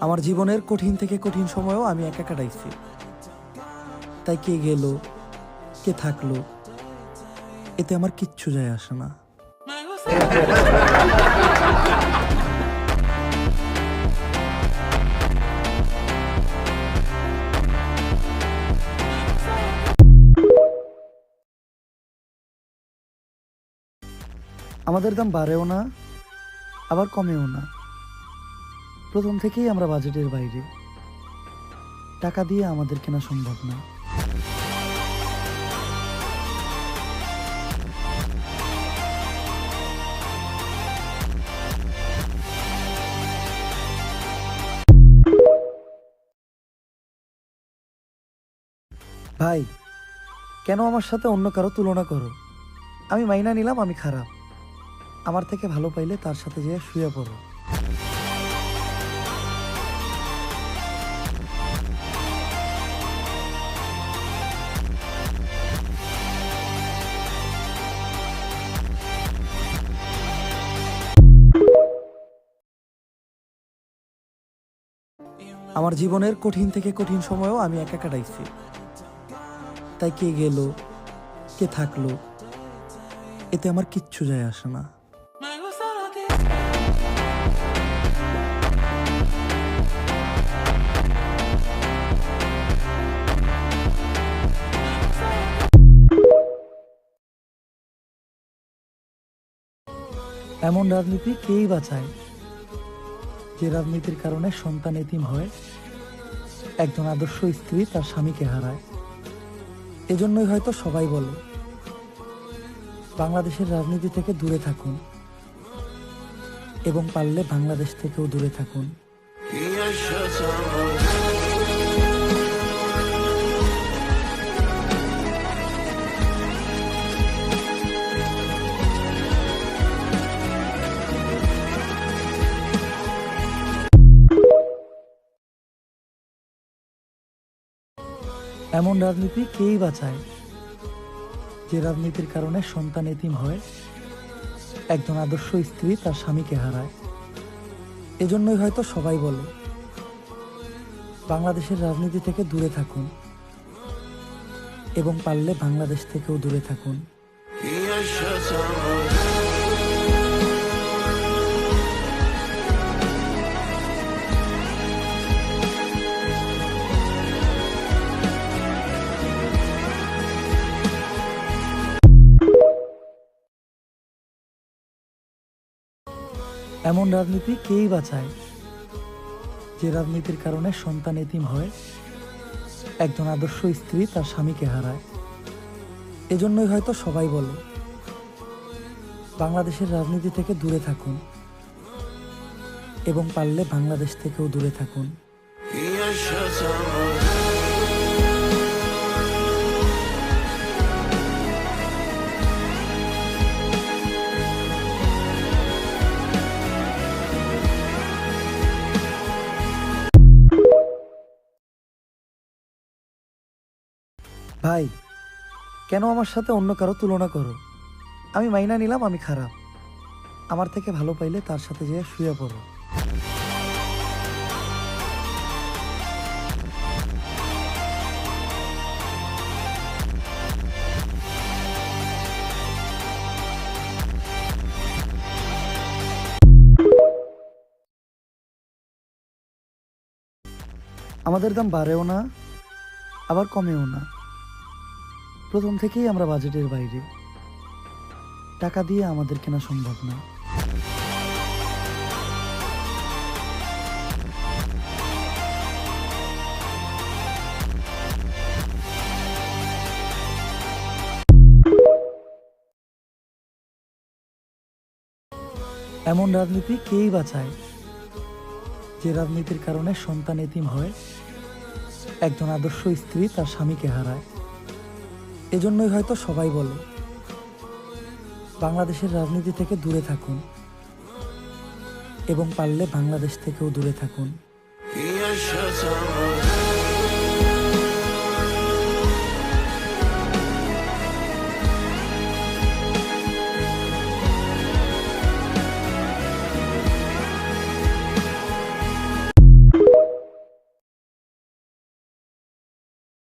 আমার জীবনের কঠিন থেকে কঠিন সময়ও আমি একা কাটাইছি। তাই কে গেল, কে থাকলো, এতে আমার কিচ্ছু যায় আসে না। আমাদের দাম বাড়েও না, আবার কমেও না। প্রথম থেকেই আমরা বাজেটের বাইরে। টাকা দিয়ে আমাদের কেনা সম্ভব না। ভাই, কেন আমার সাথে অন্য কারো তুলনা করো? আমি মাইনা নিলাম আমি খারাপ। আমার থেকে ভালো পাইলে তার সাথে যেয়ে শুয়ে পড়ো। আমার জীবনের কঠিন থেকে কঠিন সময়ও আমি একা কাটাইছি। তাই কে গেল, কে থাকলো, এতে আমার কিচ্ছু যায় আসে না। এমন রাজনীতি কেই বাঁচায় যে রাজনীতির কারণে সন্তান এতিম হয়, একজন আদর্শ স্ত্রী তার স্বামীকে হারায়। এজন্যই হয়তো সবাই বলে বাংলাদেশের রাজনীতি থেকে দূরে থাকুন, এবং পারলে বাংলাদেশ থেকেও দূরে থাকুন। এমন রাজনীতি কেই বাঁচায় যে রাজনীতির কারণে সন্তান এতিম হয়, একজন আদর্শ স্ত্রী তার স্বামীকে হারায়। এজন্যই হয়তো সবাই বলে বাংলাদেশের রাজনীতি থেকে দূরে থাকুন, এবং পারলে বাংলাদেশ থেকেও দূরে থাকুন। এমন রাজনীতি কেই বাঁচায় যে রাজনীতির কারণে সন্তান এতিম হয়, একজন আদর্শ স্ত্রী তার স্বামীকে হারায়। এজন্যই হয়তো সবাই বলে বাংলাদেশের রাজনীতি থেকে দূরে থাকুন, এবং পারলে বাংলাদেশ থেকেও দূরে থাকুন। ভাই, কেন আমার সাথে অন্য কারো তুলনা করো? আমি মাইনা নিলাম আমি খারাপ। আমার থেকে ভালো পাইলে তার সাথে যেয়ে শুয়ে পড়ো। আমাদের দাম বাড়েও না, আবার কমেও না। প্রথম থেকেই আমরা বাজেটের বাইরে। টাকা দিয়ে আমাদের কেনা সম্ভব না। এমন রাজনীতি কেই বাঁচায় যে রাজনীতির কারণে সন্তান এতিম হয়, একজন আদর্শ স্ত্রী তার স্বামীকে হারায়। এজন্যই হয়তো সবাই বলে বাংলাদেশের রাজনীতি থেকে দূরে থাকুন, এবং পারলে বাংলাদেশ থেকেও দূরে থাকুন।